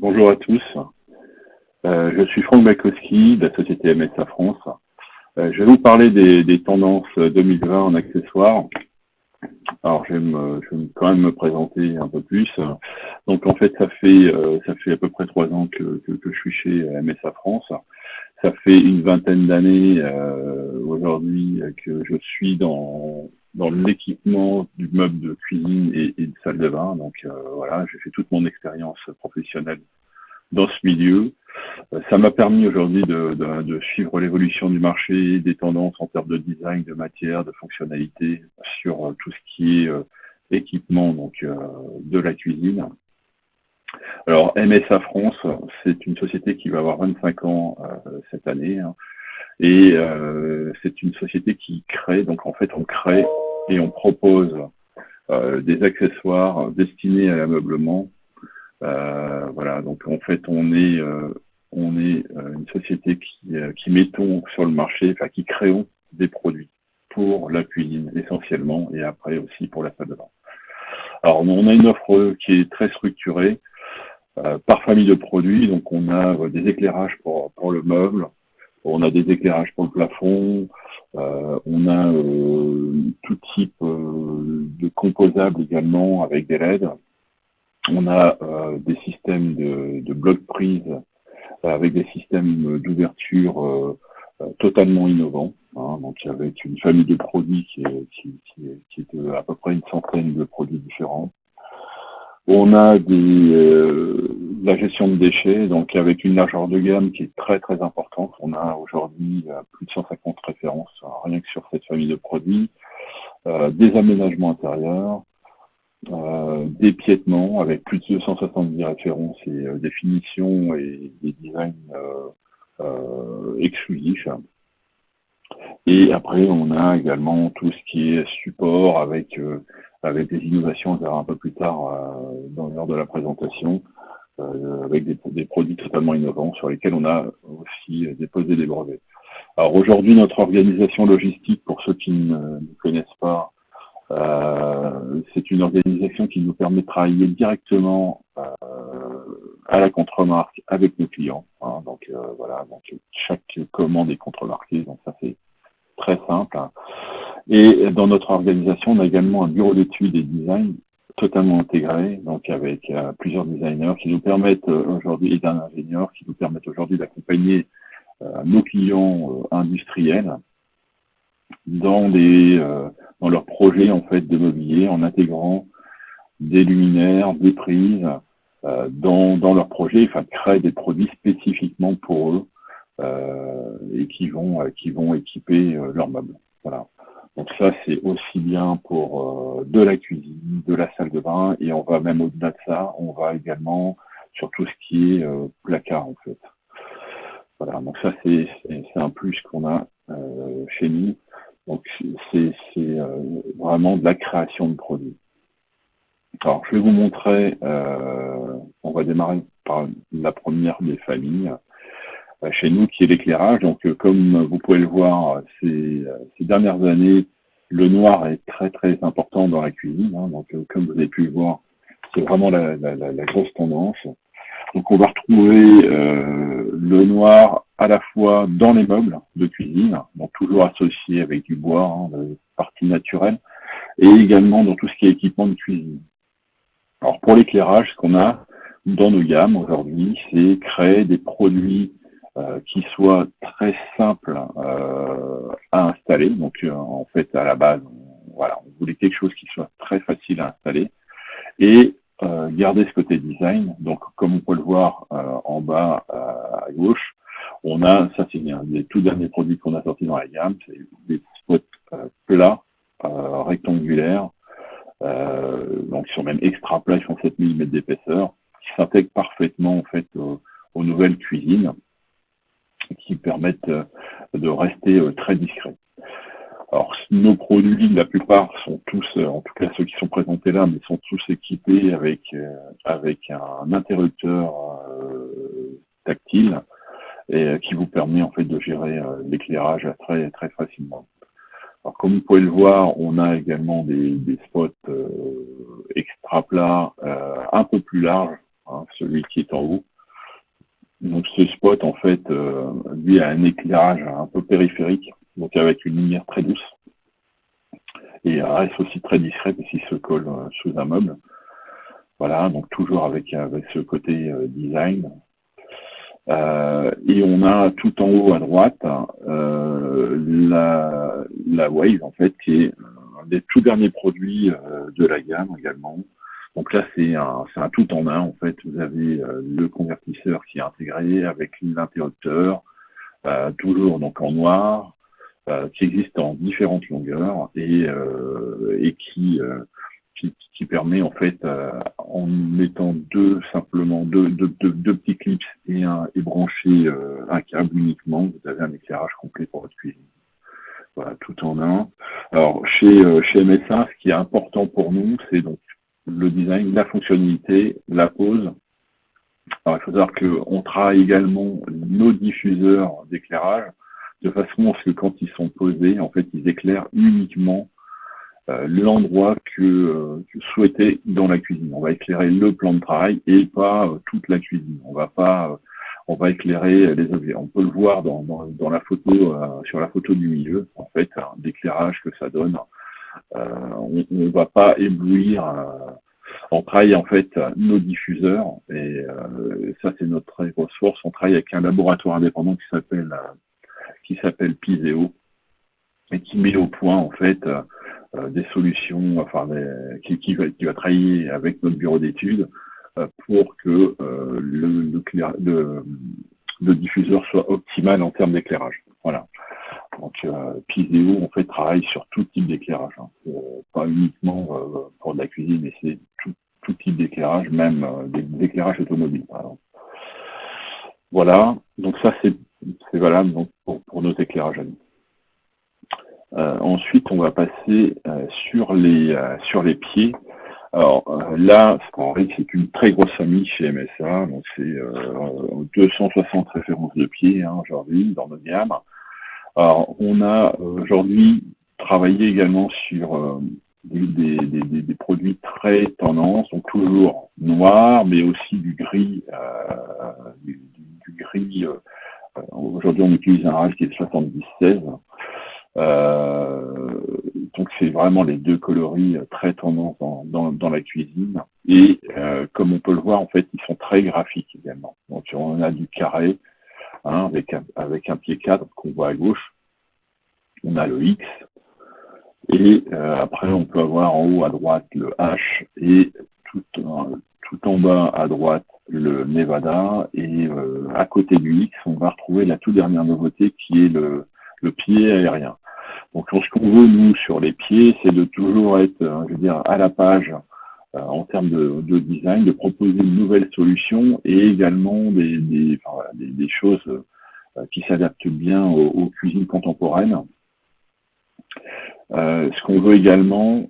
Bonjour à tous. Je suis Franck Bakowski de la société MSA France. Je vais vous parler des tendances 2020 en accessoires. Alors, je vais quand même me présenter un peu plus. Donc, en fait, ça fait à peu près 3 ans que je suis chez MSA France. Ça fait une vingtaine d'années aujourd'hui que je suis dans l'équipement du meuble de cuisine et de salle de bain. Donc, voilà, j'ai fait toute mon expérience professionnelle dans ce milieu. Ça m'a permis aujourd'hui de suivre l'évolution du marché, des tendances en termes de design, de matière, de fonctionnalité sur tout ce qui est équipement de la cuisine. Alors MSA France, c'est une société qui va avoir 25 ans cette année, hein, et c'est une société qui crée, donc en fait on crée et on propose des accessoires destinés à l'ameublement. Voilà, donc en fait on est une société qui mettons sur le marché, enfin qui créons des produits pour la cuisine essentiellement et après aussi pour la salle de bain. Alors on a une offre qui est très structurée par famille de produits, donc on a des éclairages pour le meuble, on a des éclairages pour le plafond, on a tout type de composables également avec des LED. On a des systèmes de blocs prise avec des systèmes d'ouverture totalement innovants, hein, donc avec une famille de produits qui est de à peu près une centaine de produits différents. On a la gestion de déchets, donc avec une largeur de gamme qui est très très importante. On a aujourd'hui plus de 150 références rien que sur cette famille de produits, des aménagements intérieurs, des piétements avec plus de 270 références et des finitions et des designs exclusifs. Et après, on a également tout ce qui est support avec des innovations, on verra un peu plus tard dans l'heure de la présentation, avec des produits totalement innovants sur lesquels on a aussi déposé des brevets. Alors aujourd'hui, notre organisation logistique, pour ceux qui ne connaissent pas, c'est une organisation qui nous permet de travailler directement à la contre-marque avec nos clients. Hein, donc voilà, donc chaque commande est contre-marquée, donc ça c'est très simple. Et dans notre organisation, on a également un bureau d'études et de design totalement intégré, donc avec plusieurs designers qui nous permettent aujourd'hui, et d'un ingénieur qui nous permettent aujourd'hui d'accompagner nos clients industriels dans leurs projets en fait de mobilier en intégrant des luminaires, des prises dans leurs projets, enfin créer des produits spécifiquement pour eux et qui vont équiper leurs meubles. Voilà. Donc ça c'est aussi bien pour de la cuisine, de la salle de bain et on va même au-delà de ça, on va également sur tout ce qui est placard en fait. Voilà, donc ça c'est un plus qu'on a chez nous. Donc c'est vraiment de la création de produits. Alors je vais vous montrer, on va démarrer par la première des familles chez nous qui est l'éclairage. Donc comme vous pouvez le voir, ces dernières années, le noir est très très important dans la cuisine. Hein, donc comme vous avez pu le voir, c'est vraiment la grosse tendance. Donc on va retrouver le noir à la fois dans les meubles de cuisine, donc toujours associé avec du bois, hein, de partie naturelle, et également dans tout ce qui est équipement de cuisine. Alors pour l'éclairage, ce qu'on a dans nos gammes aujourd'hui, c'est créer des produits qui soient très simples à installer. Donc en fait à la base, voilà, on voulait quelque chose qui soit très facile à installer et garder ce côté design. Donc, comme on peut le voir en bas à gauche, on a, ça c'est un des tout derniers produits qu'on a sortis dans la gamme, c'est des spots plats, rectangulaires, donc ils sont même extra plats, ils font 7 mm d'épaisseur, qui s'intègrent parfaitement en fait aux nouvelles cuisines, qui permettent de rester très discrets. Alors, nos produits, la plupart sont tous, en tout cas ceux qui sont présentés là, mais sont tous équipés avec un interrupteur tactile et qui vous permet en fait de gérer l'éclairage très très facilement. Alors, comme vous pouvez le voir, on a également des spots extra plats un peu plus larges hein, celui qui est en haut. Donc ce spot, en fait, lui a un éclairage un peu périphérique, donc avec une lumière très douce, et reste aussi très discret parce qu'il se colle sous un meuble. Voilà, donc toujours avec ce côté design. Et on a tout en haut à droite la Wave, en fait, qui est un des tout derniers produits de la gamme également. Donc là, c'est un tout en un, en fait. Vous avez le convertisseur qui est intégré avec l'interrupteur, toujours donc en noir, qui existe en différentes longueurs et qui permet en fait, en mettant simplement deux petits clips et brancher un câble uniquement, vous avez un éclairage complet pour votre cuisine. Voilà, tout en un. Alors chez MSA, ce qui est important pour nous, c'est donc le design, la fonctionnalité, la pose. Alors il faut savoir qu'on travaille également nos diffuseurs d'éclairage de façon à ce que quand ils sont posés, en fait, ils éclairent uniquement l'endroit que souhaité dans la cuisine. On va éclairer le plan de travail et pas toute la cuisine. On va éclairer les objets. On peut le voir dans la photo, sur la photo du milieu, en fait, l'éclairage que ça donne. On ne va pas éblouir. On travaille en fait nos diffuseurs et ça c'est notre très grosse force. On travaille avec un laboratoire indépendant qui s'appelle Piseo et qui met au point en fait des solutions, enfin qui va travailler avec notre bureau d'études pour que le diffuseur soit optimal en termes d'éclairage. Voilà. Donc Piseo en fait travaille sur tout type d'éclairage, hein. Pas uniquement pour de la cuisine, mais c'est tout type d'éclairage, même des éclairages automobiles par exemple. Voilà, donc ça c'est valable donc, pour nos éclairages à nous. Ensuite, on va passer sur les pieds. Alors là, c'est une très grosse famille chez MSA, donc c'est 260 références de pieds aujourd'hui dans notre gamme. Alors on a aujourd'hui travaillé également sur des produits très tendance, donc toujours noir, mais aussi du gris. Du gris. Aujourd'hui, on utilise un rage qui est de 70-16. Donc c'est vraiment les deux coloris très tendance dans la cuisine et comme on peut le voir en fait ils sont très graphiques également. Donc on a du carré avec un pied cadre qu'on voit à gauche, on a le X et après on peut avoir en haut à droite le H et tout en bas à droite le Nevada et à côté du X on va retrouver la toute dernière nouveauté qui est le pied aérien. Donc, ce qu'on veut, nous, sur les pieds, c'est de toujours être, je veux dire, à la page en termes de design, de proposer une nouvelle solution et également des choses qui s'adaptent bien aux cuisines contemporaines. Ce qu'on veut également,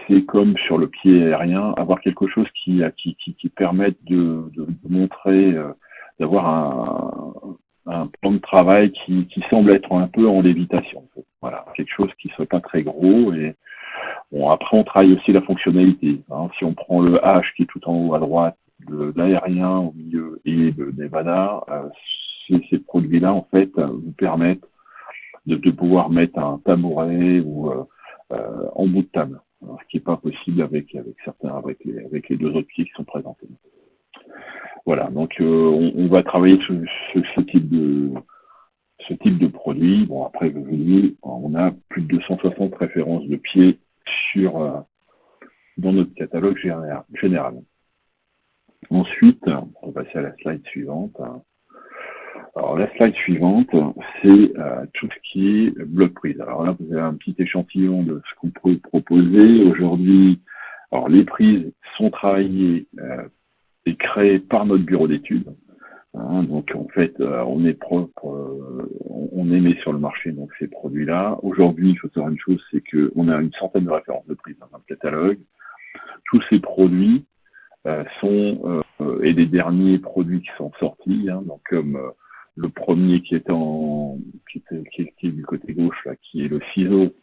c'est comme sur le pied aérien, avoir quelque chose qui permette de montrer, d'avoir un plan de travail qui semble être un peu en lévitation. En fait. Voilà, quelque chose qui ne soit pas très gros. Et bon, après, on travaille aussi la fonctionnalité. Si on prend le H qui est tout en haut à droite, l'aérien au milieu et le Nevada, ces produits-là, en fait, vous permettent de pouvoir mettre un tabouret ou en bout de table, ce qui n'est pas possible avec les deux autres pieds qui sont présentés. Voilà, donc on va travailler sur ce type de produit. Bon, après, vous voyez, on a plus de 260 références de pieds dans notre catalogue général. Ensuite, on va passer à la slide suivante. Alors, la slide suivante, c'est tout ce qui est bloc prise. Alors là, vous avez un petit échantillon de ce qu'on peut proposer. Aujourd'hui, alors les prises sont travaillées et créées par notre bureau d'études. Donc en fait, on émet sur le marché donc ces produits-là. Aujourd'hui, il faut savoir une chose, c'est qu'on a une centaine de références de prises dans le catalogue. Tous ces produits sont et les derniers produits qui sont sortis, donc comme le premier qui est du côté gauche là, qui est le ciseau.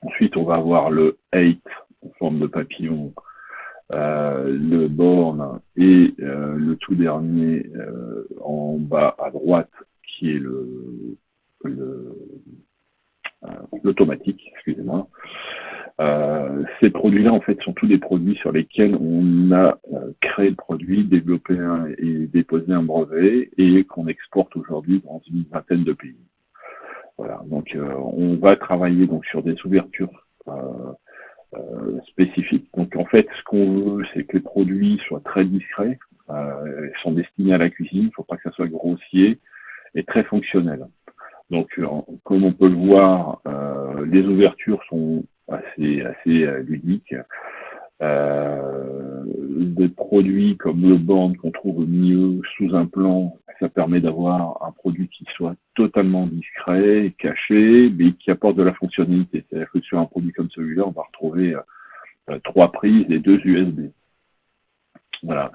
Ensuite, on va avoir le 8 en forme de papillon le borne et le tout dernier en bas à droite qui est l'automatique, excusez-moi. Ces produits-là, en fait, sont tous des produits sur lesquels on a créé le produit, développé et déposé un brevet et qu'on exporte aujourd'hui dans une vingtaine de pays. Voilà, donc on va travailler donc sur des ouvertures spécifiques. Donc en fait, ce qu'on veut, c'est que les produits soient très discrets, ils sont destinés à la cuisine, il ne faut pas que ça soit grossier et très fonctionnel. Donc, comme on peut le voir, les ouvertures sont assez ludiques. Des produits comme le borne qu'on trouve au milieu sous un plan, ça permet d'avoir un produit qui soit totalement discret, caché, mais qui apporte de la fonctionnalité. C'est-à-dire que sur un produit comme celui-là, on va retrouver 3 prises et 2 USB. Voilà.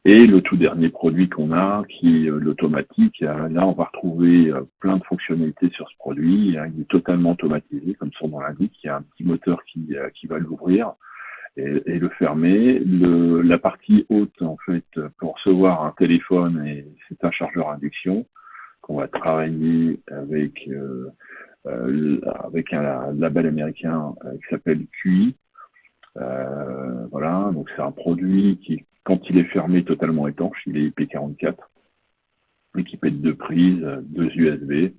Et le tout dernier produit qu'on a, qui est l'automatique, là on va retrouver plein de fonctionnalités sur ce produit. Il est totalement automatisé, comme son nom l'indique. Il y a un petit moteur qui va l'ouvrir et le fermer. La partie haute, en fait, pour recevoir un téléphone, c'est un chargeur à induction qu'on va travailler avec un label américain qui s'appelle QI. Voilà, donc c'est un produit qui, quand il est fermé, totalement étanche, il est IP44, équipé de 2 prises, 2 USB,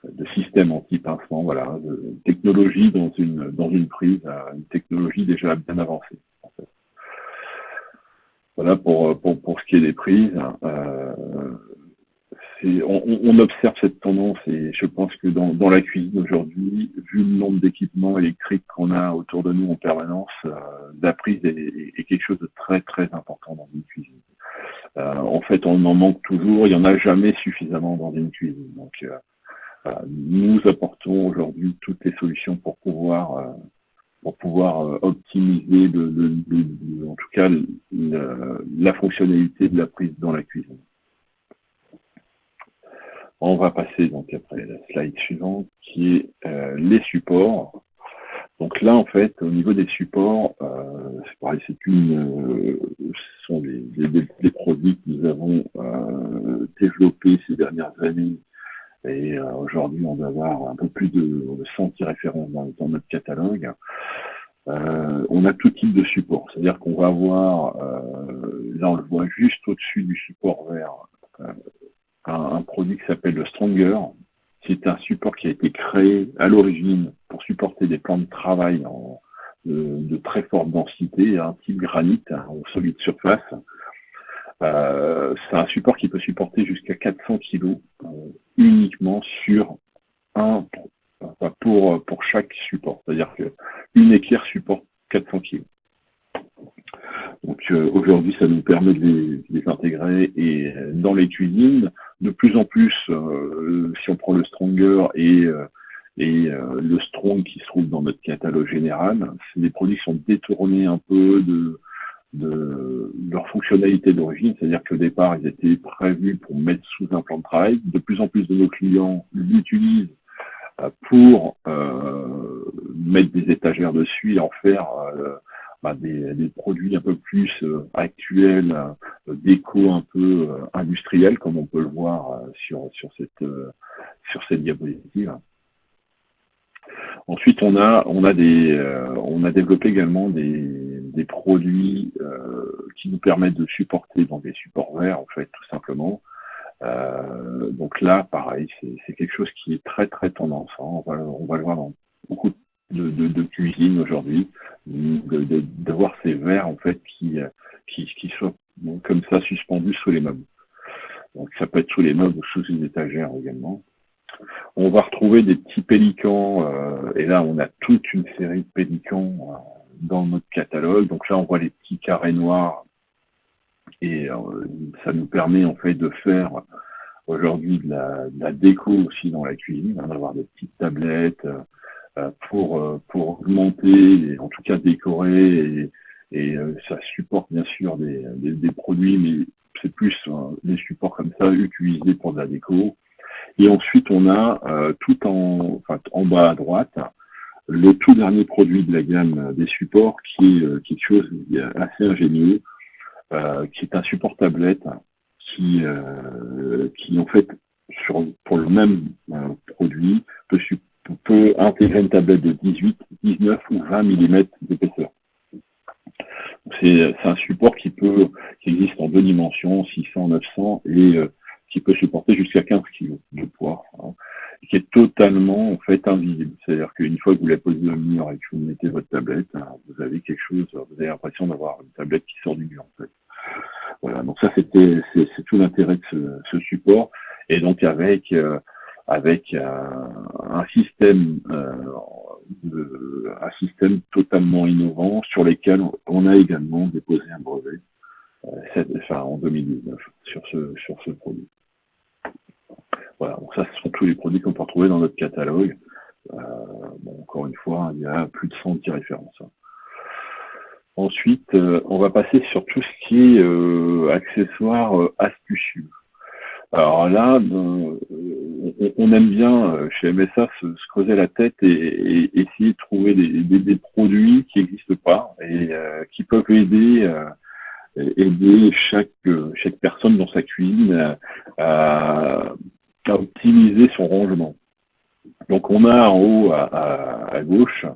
de système anti-pincement, voilà, de technologie dans une prise, une technologie déjà bien avancée. En fait. Voilà pour ce qui est des prises. On observe cette tendance et je pense que dans la cuisine aujourd'hui, vu le nombre d'équipements électriques qu'on a autour de nous en permanence, la prise est quelque chose de très très important dans une cuisine. En fait, on en manque toujours, il n'y en a jamais suffisamment dans une cuisine. Donc, nous apportons aujourd'hui toutes les solutions pour pouvoir optimiser en tout cas la fonctionnalité de la prise dans la cuisine. On va passer donc après la slide suivante qui est les supports. Donc là en fait au niveau des supports, c'est pareil, ce sont des produits que nous avons développés ces dernières années et aujourd'hui on doit avoir un peu plus de 100 références dans notre catalogue. On a tout type de support, c'est-à-dire qu'on va avoir, là on le voit juste au-dessus du support vert, un produit qui s'appelle le Stronger. C'est un support qui a été créé à l'origine pour supporter des plans de travail de très forte densité, un type granit, en solide surface. C'est un support qui peut supporter jusqu'à 400 kg uniquement sur pour chaque support. C'est-à-dire qu'une équerre supporte 400 kg. Donc aujourd'hui, ça nous permet de les intégrer et dans les cuisines, de plus en plus, si on prend le Stronger et le Strong qui se trouve dans notre catalogue général, c'est des produits qui sont détournés un peu de leur fonctionnalité d'origine, c'est-à-dire qu'au départ, ils étaient prévus pour mettre sous un plan de travail. De plus en plus de nos clients l'utilisent pour mettre des étagères dessus et en faire des produits un peu plus actuels, déco un peu industriels, comme on peut le voir sur cette diapositive. Ensuite, on a développé également des produits qui nous permettent de supporter dans des supports verts, en fait, tout simplement. Donc là, pareil, c'est quelque chose qui est très très tendance. On va le voir dans beaucoup de cuisine aujourd'hui, de voir ces verres en fait qui soient comme ça suspendus sous les meubles. Donc ça peut être sous les meubles ou sous une étagère également. On va retrouver des petits pélicans, et là on a toute une série de pélicans dans notre catalogue. Donc là on voit les petits carrés noirs et ça nous permet en fait de faire aujourd'hui de la déco aussi dans la cuisine, d'avoir des petites tablettes pour augmenter et en tout cas décorer et ça supporte bien sûr des produits, mais c'est plus des supports comme ça utilisés pour de la déco. Et ensuite on a tout en bas à droite le tout dernier produit de la gamme des supports, qui est quelque chose d'assez ingénieux, qui est un support tablette qui en fait, pour le même produit, peut intégrer une tablette de 18, 19 ou 20 mm d'épaisseur. C'est un support qui existe en deux dimensions, 600, 900, et qui peut supporter jusqu'à 15 kg de poids, hein, qui est totalement en fait invisible. C'est-à-dire qu'une fois que vous la posez au mur et que vous mettez votre tablette, hein, vous avez quelque chose, vous avez l'impression d'avoir une tablette qui sort du mur en fait. Voilà, donc ça c'est tout l'intérêt de ce support, et donc avec un système totalement innovant sur lequel on a également déposé un brevet en 2019 sur ce produit. Voilà, donc ça ce sont tous les produits qu'on peut retrouver dans notre catalogue. Encore une fois, il y a plus de 110 références. Ensuite, on va passer sur tout ce qui est accessoires astucieux. Alors là, on aime bien chez MSA se creuser la tête et essayer de trouver des produits qui n'existent pas et qui peuvent aider chaque personne dans sa cuisine à optimiser son rangement. Donc on a en haut à gauche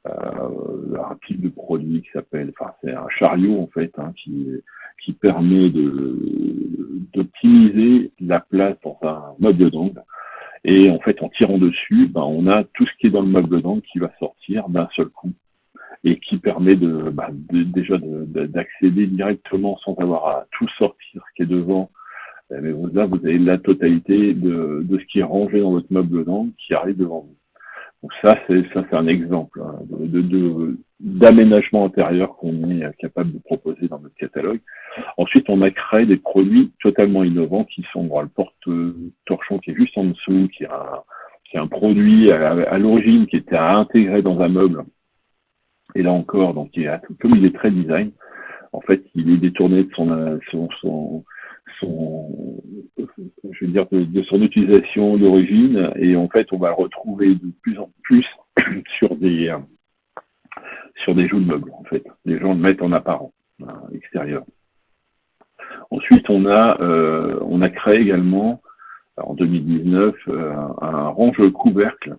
un type de produit qui s'appelle, c'est un chariot en fait, hein, qui permet d'optimiser la place dans un meuble d'angle. Et en fait, en tirant dessus, on a tout ce qui est dans le meuble d'angle qui va sortir d'un seul coup et qui permet déjà d'accéder directement sans avoir à tout sortir ce qui est devant. Mais là, vous avez la totalité de ce qui est rangé dans votre meuble d'angle qui arrive devant vous. Donc ça, c'est un exemple hein, d'aménagement intérieur qu'on est capable de proposer dans notre catalogue. Ensuite, on a créé des produits totalement innovants qui sont le porte-torchon qui est juste en dessous, qui est un produit à l'origine qui était à intégrer dans un meuble. Et là encore, donc comme il est très design, en fait, il est détourné de de son utilisation d'origine, et en fait on va le retrouver de plus en plus sur des joues de meubles en fait. Les gens le mettent en apparent extérieur. Ensuite on a créé également en 2019 un range couvercle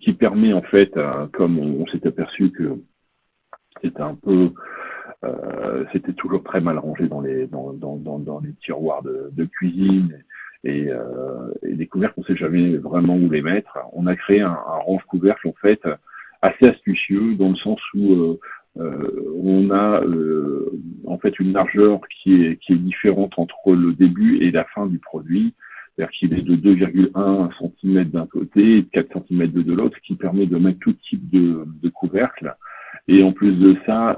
qui permet en fait, comme on s'est aperçu que c'était toujours très mal rangé dans les tiroirs de cuisine et des couvercles, on ne sait jamais vraiment où les mettre. On a créé un range couvercle en fait assez astucieux dans le sens où on a en fait une largeur qui est différente entre le début et la fin du produit. C'est-à-dire qu'il est de 2,1 cm d'un côté et de 4 cm de l'autre, ce qui permet de mettre tout type de couvercle. Et en plus de ça,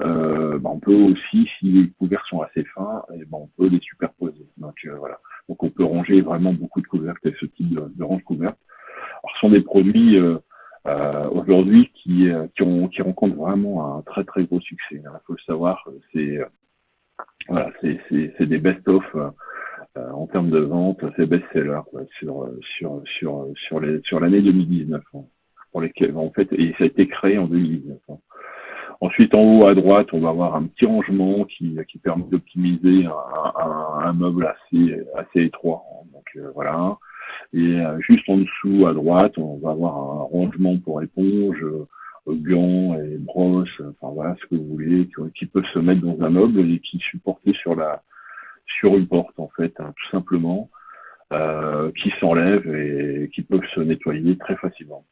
on peut aussi, si les couvercles sont assez fins, on peut les superposer. Donc voilà. Donc on peut ranger vraiment beaucoup de couvercles avec ce type de range couvercle. Alors ce sont des produits aujourd'hui qui rencontrent vraiment un très très gros succès. Il faut le savoir, c'est des best-of en termes de vente, c'est best-seller sur l'année 2019, hein, pour lesquels en fait, et ça a été créé en 2019. Hein. Ensuite, en haut à droite, on va avoir un petit rangement qui permet d'optimiser un meuble assez étroit. Hein. Donc voilà. Et juste en dessous à droite, on va avoir un rangement pour éponges, gants et brosses, enfin voilà ce que vous voulez, qui peuvent se mettre dans un meuble et qui supportent sur une porte en fait, hein, tout simplement, qui s'enlèvent et qui peuvent se nettoyer très facilement.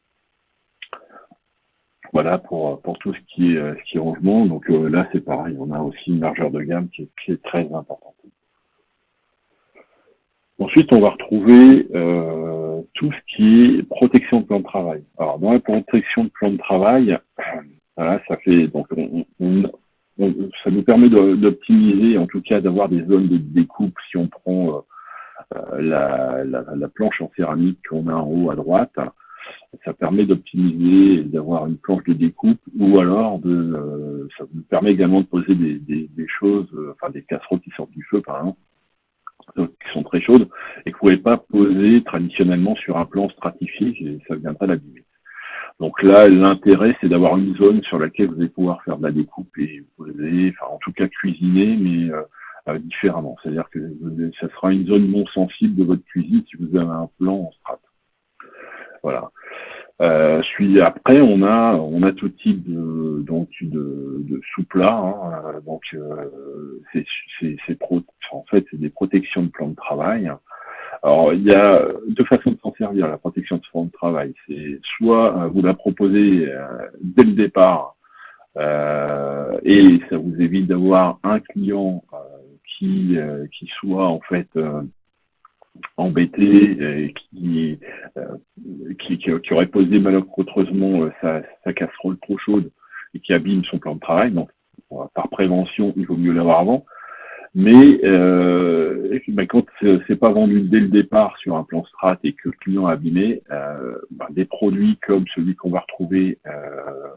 Voilà pour tout ce qui est rangement. Donc là c'est pareil, on a aussi une largeur de gamme qui est très importante. Ensuite on va retrouver tout ce qui est protection de plan de travail. Alors dans la protection de plan de travail, voilà, ça fait donc ça nous permet d'optimiser, en tout cas d'avoir des zones de découpe si on prend la planche en céramique qu'on a en haut à droite. Ça permet d'optimiser et d'avoir une planche de découpe, ou alors ça nous permet également de poser des choses, des casseroles qui sortent du feu par exemple, qui sont très chaudes et que vous ne pouvez pas poser traditionnellement sur un plan stratifié, et ça viendrait l'abîmer. Donc là, l'intérêt, c'est d'avoir une zone sur laquelle vous allez pouvoir faire de la découpe et poser, enfin en tout cas cuisiner, mais différemment. C'est-à-dire que ça sera une zone non sensible de votre cuisine si vous avez un plan en strat. Voilà. Après, on a tout type de sous-plats. Hein, donc, en fait, c'est des protections de plan de travail. Alors, il y a deux façons de s'en servir, la protection de plan de travail. C'est soit vous la proposez dès le départ, et ça vous évite d'avoir un client qui soit en fait embêté et qui aurait posé malencontreusement sa casserole trop chaude et qui abîme son plan de travail. Donc, par prévention, il vaut mieux l'avoir avant. Mais quand c'est pas vendu dès le départ sur un plan strat et que le client a abîmé, des produits comme celui qu'on va retrouver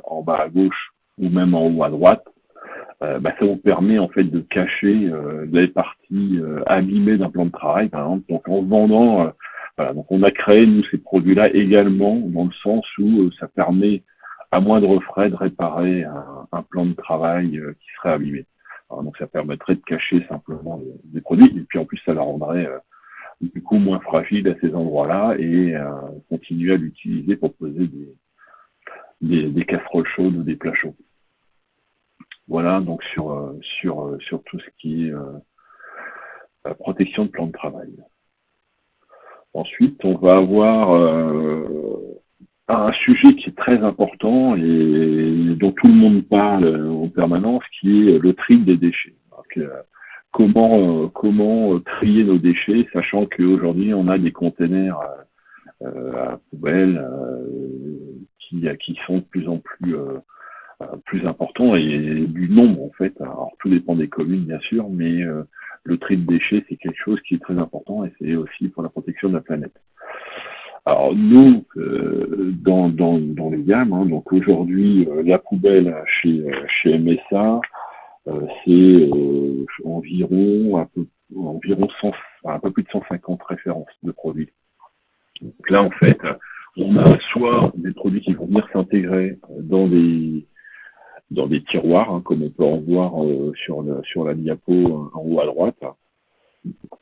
en bas à gauche ou même en haut à droite, ça vous permet en fait de cacher les parties abîmées d'un plan de travail, par exemple. Donc en vendant, voilà, donc on a créé nous ces produits-là également dans le sens où ça permet à moindre frais de réparer un plan de travail qui serait abîmé. Alors, donc ça permettrait de cacher simplement des produits et puis en plus ça la rendrait du coup moins fragile à ces endroits-là et continuer à l'utiliser pour poser des casseroles chaudes ou des plats chauds. Voilà, donc sur tout ce qui est protection de plan de travail. Ensuite, on va avoir un sujet qui est très important et dont tout le monde parle en permanence, qui est le tri des déchets. Donc, comment trier nos déchets, sachant qu'aujourd'hui, on a des containers à poubelle qui sont de plus en plus important et du nombre en fait. Alors tout dépend des communes bien sûr, mais le tri de déchets c'est quelque chose qui est très important et c'est aussi pour la protection de la planète. Alors nous, dans les gammes, hein, donc aujourd'hui la poubelle chez MSA, c'est environ un peu plus de 150 références de produits. Donc là en fait, on a soit des produits qui vont venir s'intégrer dans des tiroirs, hein, comme on peut en voir sur la diapo en haut à droite.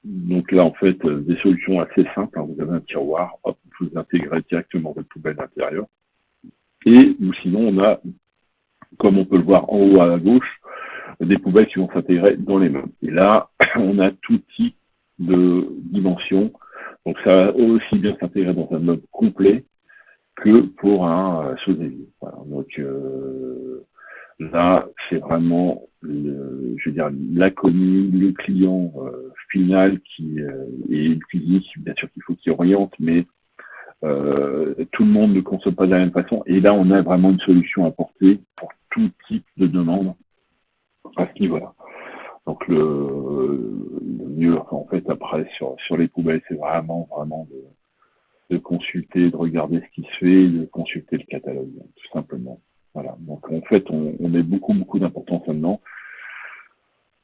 Donc là, en fait, des solutions assez simples. Hein. Vous avez un tiroir, hop, vous intégrez directement votre poubelle à l'intérieur. Ou sinon, on a, comme on peut le voir en haut à gauche, des poubelles qui vont s'intégrer dans les meubles. Et là, on a tout type de dimensions. Donc ça va aussi bien s'intégrer dans un meuble complet que pour un sous-évier. Voilà. Donc là, c'est vraiment, je veux dire, la commune, le client final et le cuisinier, bien sûr qu'il faut qu'il oriente, mais tout le monde ne consomme pas de la même façon. Et là, on a vraiment une solution à porter pour tout type de demande à ce niveau-là. Donc le mieux, en fait, après, sur les poubelles, c'est vraiment de consulter, de regarder ce qui se fait, de consulter le catalogue, tout simplement. Voilà. Donc en fait, on met beaucoup d'importance là-dedans.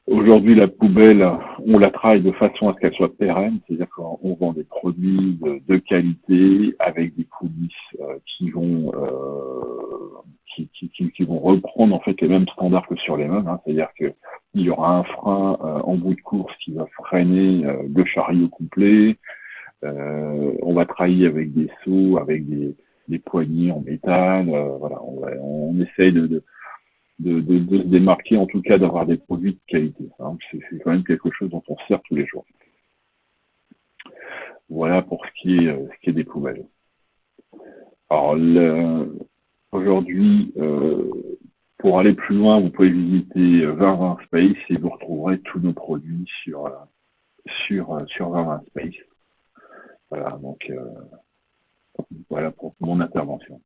Aujourd'hui, la poubelle, on la travaille de façon à ce qu'elle soit pérenne, c'est-à-dire qu'on vend des produits de qualité avec des coulisses qui vont reprendre en fait les mêmes standards que sur les meubles, hein, c'est-à-dire que il y aura un frein en bout de course qui va freiner le chariot complet. On va travailler avec des seaux, avec des poignées en métal. Voilà, on essaye de se démarquer, en tout cas d'avoir des produits de qualité. Hein. C'est quand même quelque chose dont on se sert tous les jours. Voilà pour ce qui est des poubelles. Alors aujourd'hui, pour aller plus loin, vous pouvez visiter 2020 Space et vous retrouverez tous nos produits sur 2020 Space. Voilà, donc voilà pour mon intervention.